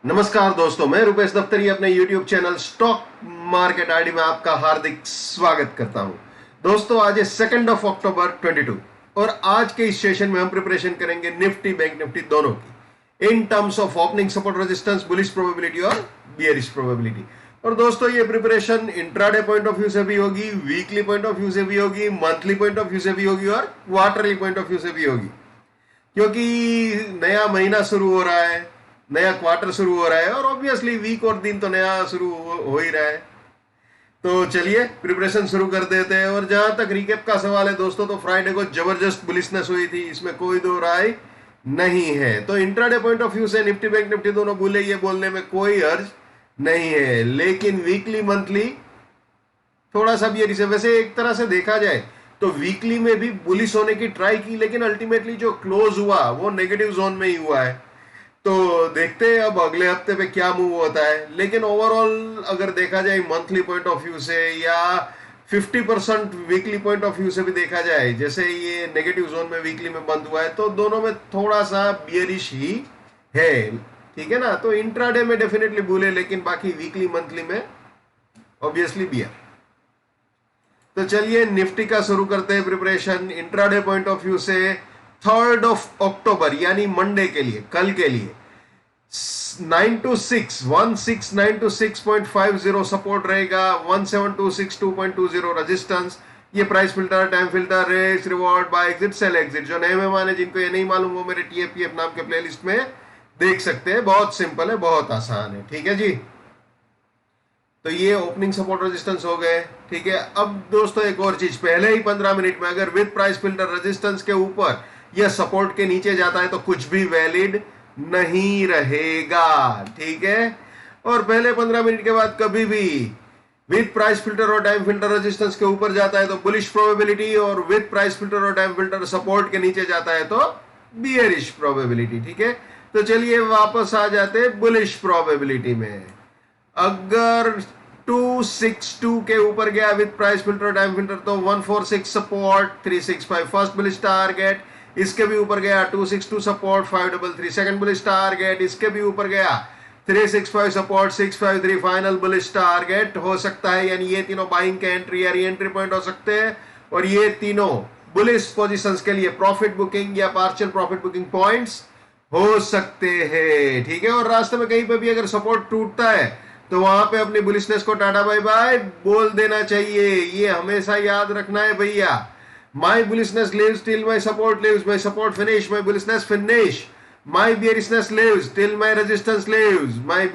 नमस्कार दोस्तों, मैं रुपेश दफ्तरी अपने YouTube channel stock market ID में आपका हार्दिक स्वागत करता हूं। दोस्तों, आज है 2 अक्टूबर 22 और आज के इस सेशन में हम प्रिपरेशन करेंगे निफ्टी बैंक निफ्टी दोनों की in terms of opening support resistance, bullish probability और बियरिश प्रोबेबिलिटी। और दोस्तों, ये preparation intraday point of view से भी होगी, वीकली पॉइंट ऑफ व्यू से भी होगी, मंथली पॉइंट ऑफ व्यू से भी होगी और क्वार्टरली पॉइंट ऑफ व्यू से भी होगी, क्योंकि नया महीना शुरू हो रहा है, नया क्वार्टर शुरू हो रहा है और ऑब्वियसली वीक और दिन तो नया शुरू हो ही रहा है। तो चलिए प्रिपरेशन शुरू कर देते हैं। और जहां तक रिकेप का सवाल है दोस्तों, तो फ्राइडे को जबरदस्त बुलिशनेस हुई थी, इसमें कोई दो राय नहीं है। तो इंट्राडे पॉइंट ऑफ व्यू से निफ्टी बैंक निफ्टी दोनों बुले, ये बोलने में कोई अर्ज नहीं है। लेकिन वीकली मंथली थोड़ा सा भी से, वैसे एक तरह से देखा जाए तो वीकली में भी बुलिश होने की ट्राई की, लेकिन अल्टीमेटली जो क्लोज हुआ वो नेगेटिव जोन में ही हुआ है। तो देखते हैं अब अगले हफ्ते पे क्या मूव होता है। लेकिन ओवरऑल अगर देखा जाए मंथली पॉइंट ऑफ व्यू से या 50% वीकली पॉइंट ऑफ व्यू से भी देखा जाए, जैसे ये नेगेटिव जोन में वीकली में बंद हुआ है, तो दोनों में थोड़ा सा बियरिश ही है, ठीक है ना। तो इंट्राडे में डेफिनेटली बुल है, लेकिन बाकी वीकली मंथली में ऑब्वियसली बियर। तो चलिए निफ्टी का शुरू करते हैं preparation intraday point of view से। 3 अक्टूबर यानी मंडे के लिए, कल के लिए 16926.50 सपोर्ट रहेगा, 17262.20 रेजिस्टेंस। ये price filter, time filter, race, reward, buy exit, sell exit. जो नए मेहमान है जिनको ये नहीं मालूम, वो मेरे TFPF नाम के प्लेलिस्ट में देख सकते हैं। बहुत सिंपल है, बहुत आसान है, ठीक है जी। तो ये ओपनिंग सपोर्ट रेजिस्टेंस हो गए, ठीक है। अब दोस्तों एक और चीज, पहले ही 15 मिनट में अगर विद प्राइस फिल्टर रेजिस्टेंस के ऊपर या सपोर्ट के नीचे जाता है तो कुछ भी वैलिड नहीं रहेगा, ठीक है। और पहले 15 मिनट के बाद कभी भी विद प्राइस फिल्टर और टाइम फिल्टर रेजिस्टेंस के ऊपर जाता है तो बुलिश प्रोबेबिलिटी, और विद प्राइस फिल्टर और टाइम फिल्टर सपोर्ट के नीचे जाता है तो बियरिश प्रोबेबिलिटी, ठीक है। तो चलिए वापस आ जाते हैं बुलिश प्रोबेबिलिटी में। अगर 262 के ऊपर गया with price filter time filter तो 146 सपोर्ट, 365 फर्स्ट बुलिश टारगेट। इसके भी ऊपर गया 262 सपोर्ट, 533 सेकंड बुलिश टारगेट। इसके भी ऊपर गया 365 सपोर्ट, 653 फाइनल बुलिश टारगेट हो सकता है। यानी ये तीनों बाइंग के एंट्री या री एंट्री पॉइंट हो सकते हैं, और ये तीनों बुलिश पोजीशंस के लिए प्रॉफिट बुकिंग या पार्शियल प्रॉफिट बुकिंग पॉइंट्स हो सकते हैं, ठीक है। और रास्ते में कहीं पे भी अगर सपोर्ट टूटता है तो वहां पे अपनी बुलिशनेस को टाटा बाय बाय बोल देना चाहिए। ये हमेशा याद रखना है भैया। My bullishness lives till my support lives, my support finish, my bullishness finish, my bearishness lives till my resistance lives, my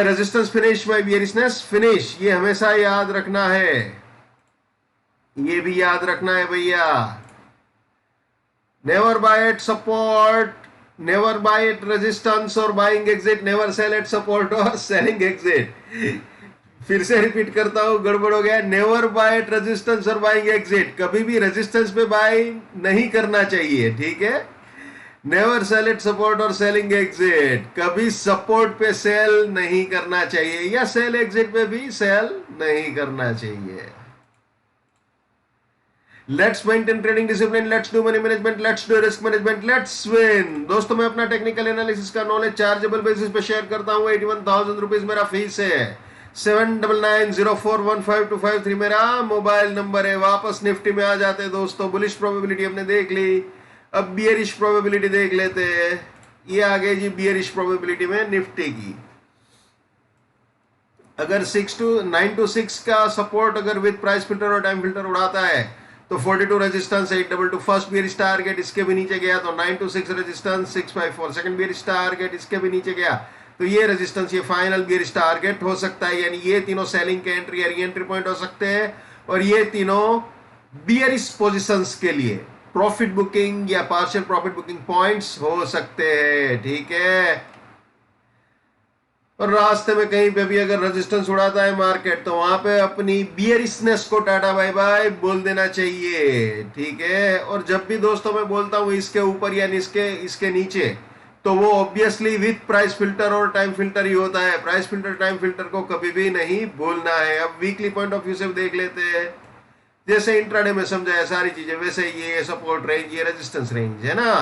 resistance finish, my bearishness finish. ये हमेशा याद रखना है, ये भी याद रखना है भैया। Never buy at support, never buy at resistance और buying exit, never sell at support और सेलिंग एग्जिट। फिर से रिपीट करता हूं, गड़बड़ हो गया। नेवर बाय एट रेजिस्टेंस और बाइंग एग्जिट, कभी भी रेजिस्टेंस पे बाय नहीं करना चाहिए, ठीक है। नेवर सेल एट सपोर्ट और सेलिंग एग्जिट, कभी सपोर्ट पे सेल नहीं करना चाहिए या सेल एग्जिट पे भी सेल नहीं करना चाहिए। Let's maintain trading discipline, let's do money management, let's do risk management, let's win. दोस्तों, मैं अपना टेक्निकल एनालिसिस का नॉलेज चार्जेबल बेसिस पे शेयर करता हूँ। 81,000 रुपीज मेरा फीस है। 7990415253 मेरा मोबाइल नंबर है। वापस निफ्टी में आ जाते हैं दोस्तों। बुलिश प्रोबेबिलिटी हमने देख ली, अब बियरिश प्रोबेबिलिटी देख लेते हैं। ये आ गई जी बियरिश प्रोबेबिलिटी में निफ्टी की। अगर 926 का सपोर्ट अगर विद प्राइस फिल्टर और टाइम फिल्टर उड़ाता है तो 42 रेजिस्टेंस, 822 फर्स्ट बियरिश टारगेट। इसके भी नीचे गया तो 926 रेजिस्टेंस, 654 सेकंड बियरिश टारगेट। इसके भी नीचे गया तो ये रेजिस्टेंस, ये फाइनल बियरिश टारगेट हो सकता है। यानी ये तीनों सेलिंग के एंट्री या री एंट्री पॉइंट हो सकते हैं, और ये तीनों बियरिश पोजीशंस के लिए प्रॉफिट बुकिंग या पार्शियल प्रॉफिट बुकिंग पॉइंट्स हो सकते हैं, ठीक है। और रास्ते में कहीं पे भी अगर रेजिस्टेंस उड़ाता है मार्केट तो वहां पे अपनी बियरिशनेस को टाटा बाय बाय बोल देना चाहिए, ठीक है। और जब भी दोस्तों मैं बोलता हूं इसके ऊपर या इसके नीचे, तो वो ऑब्वियसली विद प्राइस फिल्टर और टाइम फिल्टर ही होता है। प्राइस फिल्टर टाइम फिल्टर को कभी भी नहीं भूलना है। अब वीकली पॉइंट ऑफ व्यू से देख लेते हैं। जैसे इंट्राडे में समझाया सारी चीजें, वैसे ये सपोर्ट रेंज, ये रेजिस्टेंस रेंज है ना।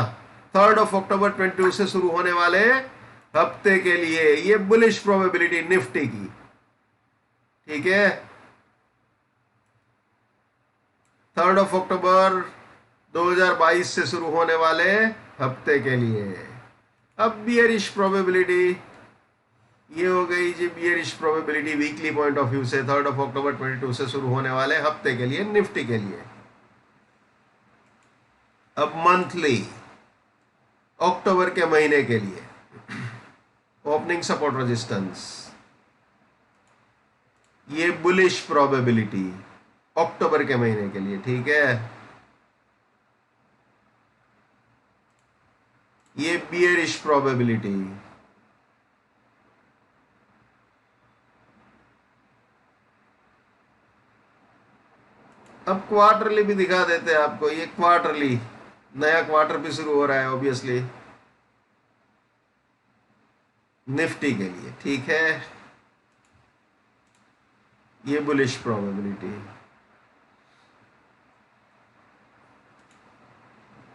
3 अक्टूबर 22 से शुरू होने वाले हफ्ते के लिए ये बुलिश प्रोबेबिलिटी निफ्टी की, ठीक है। 3 अक्टूबर 2022 से शुरू होने वाले हफ्ते के लिए। अब बियरिश प्रोबेबिलिटी, ये हो गई जी bearish probability weekly point of view से 3 अक्टूबर 22 से शुरू होने वाले हफ्ते के लिए निफ्टी के लिए। अब मंथली, अक्टूबर के महीने के लिए ओपनिंग सपोर्ट रेजिस्टेंस, ये बुलिश प्रोबेबिलिटी अक्टूबर के महीने के लिए, ठीक है। ये बियरिश प्रोबेबिलिटी, अब क्वार्टरली भी दिखा देते हैं आपको। ये क्वार्टरली, नया क्वार्टर भी शुरू हो रहा है ऑब्वियसली निफ्टी के लिए, ठीक है। ये बुलिश प्रोबेबिलिटी,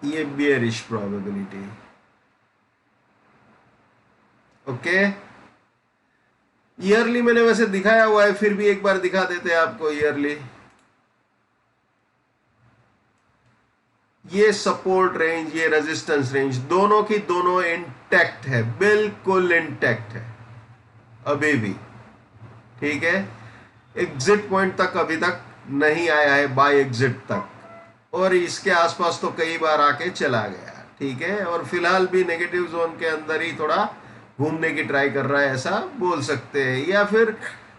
ये बियरिश प्रोबेबिलिटी, ओके। ईयरली मैंने वैसे दिखाया हुआ है, फिर भी एक बार दिखा देते हैं आपको ईयरली। ये सपोर्ट रेंज, ये रेजिस्टेंस रेंज, दोनों की दोनों इंटैक्ट है, बिल्कुल इंटैक्ट है अभी भी, ठीक है। एग्जिट पॉइंट तक अभी तक नहीं आया है, बाय एग्जिट तक, और इसके आसपास तो कई बार आके चला गया, ठीक है। और फिलहाल भी नेगेटिव जोन के अंदर ही थोड़ा घूमने की ट्राई कर रहा है, ऐसा बोल सकते हैं। या फिर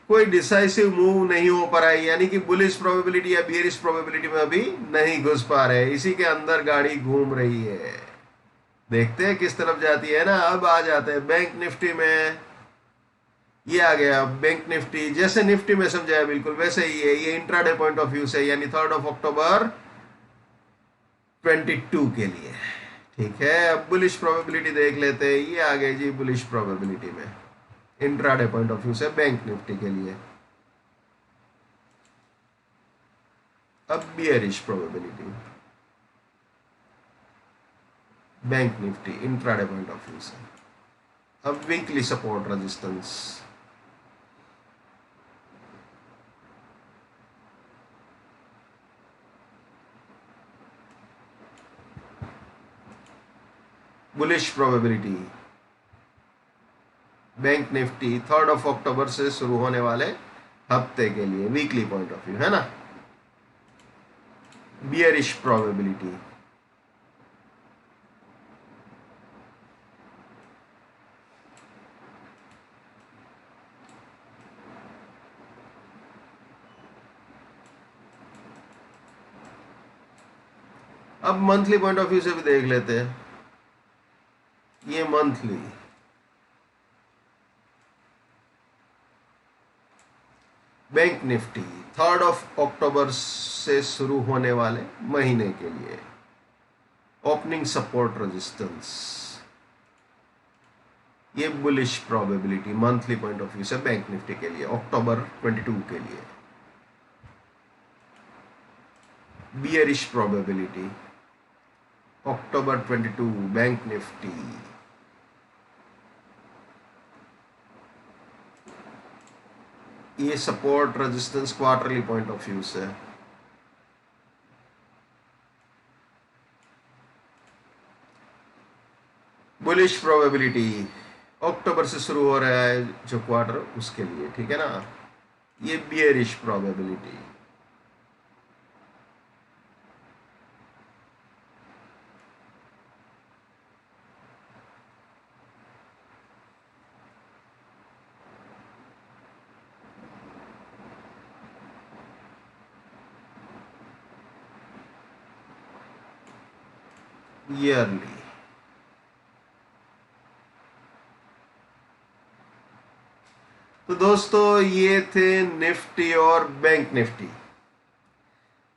कोई डिसाइसिव मूव नहीं हो पा रहा है, यानी कि बुलिश प्रोबेबिलिटी या बियरिश प्रोबेबिलिटी में अभी नहीं घुस पा रहे, इसी के अंदर गाड़ी घूम रही है। देखते हैं किस तरफ जाती है ना। अब आ जाते हैं बैंक निफ्टी में। ये आ गया बैंक निफ्टी, जैसे निफ्टी में समझाया बिल्कुल वैसे ही है। ये इंट्राडे पॉइंट ऑफ व्यू से, यानी 3 अक्टूबर 22 के लिए, ठीक है। अब बुलिश प्रोबेबिलिटी देख लेते हैं। ये आ गए जी बुलिश प्रोबेबिलिटी में इंट्राडे पॉइंट ऑफ व्यू से बैंक निफ्टी के लिए। अब bearish probability bank Nifty intraday point of view से। अब weekly support resistance, bullish probability bank Nifty 3 अक्टूबर से शुरू होने वाले हफ्ते के लिए वीकली पॉइंट ऑफ व्यू, है ना। बियरिश प्रोबेबिलिटी, अब मंथली पॉइंट ऑफ व्यू से भी देख लेते हैं। ये मंथली, बैंक निफ्टी 3 अक्टूबर से शुरू होने वाले महीने के लिए ओपनिंग सपोर्ट रेजिस्टेंस, ये bullish probability monthly point of view से बैंक निफ्टी के लिए अक्टूबर 22 के लिए। बियरिश प्रोबेबिलिटी अक्टूबर 22 बैंक निफ्टी, ये support resistance quarterly point of view से। बुलिश प्रोबेबिलिटी अक्टूबर से शुरू हो रहा है जो क्वार्टर, उसके लिए, ठीक है ना। ये बियरिश प्रोबेबिलिटी, ईयरली। तो दोस्तों ये थे निफ्टी और bank Nifty.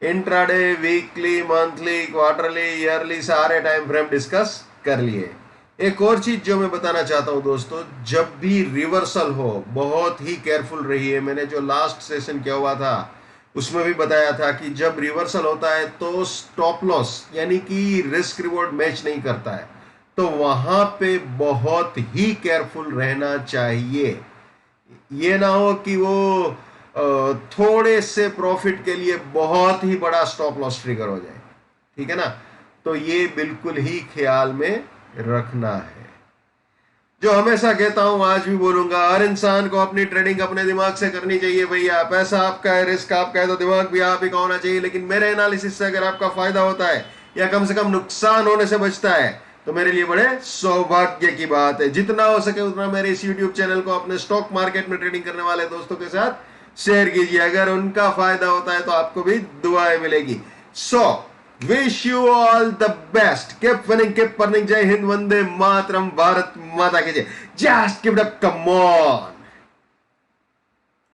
Intraday, weekly, monthly, quarterly, yearly सारे टाइम फ्रेम डिस्कस कर लिए। एक और चीज जो मैं बताना चाहता हूं दोस्तों, जब भी रिवर्सल हो बहुत ही केयरफुल रहिए। मैंने जो लास्ट सेशन किया हुआ था उसमें भी बताया था कि जब रिवर्सल होता है तो स्टॉप लॉस, यानी कि रिस्क रिवॉर्ड मैच नहीं करता है। तो वहां पे बहुत ही केयरफुल रहना चाहिए। ये ना हो कि वो थोड़े से प्रॉफिट के लिए बहुत ही बड़ा स्टॉप लॉस ट्रिगर हो जाए, ठीक है ना। तो ये बिल्कुल ही ख्याल में रखना है। जो हमेशा कहता हूं, आज भी बोलूंगा, हर इंसान को अपनी ट्रेडिंग अपने दिमाग से करनी चाहिए भैया। पैसा आपका है, रिस्क आपका है, तो दिमाग भी आप ही का होना चाहिए। लेकिन मेरे एनालिसिस से अगर आपका फायदा होता है या कम से कम नुकसान होने से बचता है, तो मेरे लिए बड़े सौभाग्य की बात है। जितना हो सके उतना मेरे इस यूट्यूब चैनल को अपने स्टॉक मार्केट में ट्रेडिंग करने वाले दोस्तों के साथ शेयर कीजिए। अगर उनका फायदा होता है तो आपको भी दुआएं मिलेगी। So wish you all the best, keep winning, keep earning. जय हिंद, वंदे मातरम, भारत माता की जय। Just give it up, come on.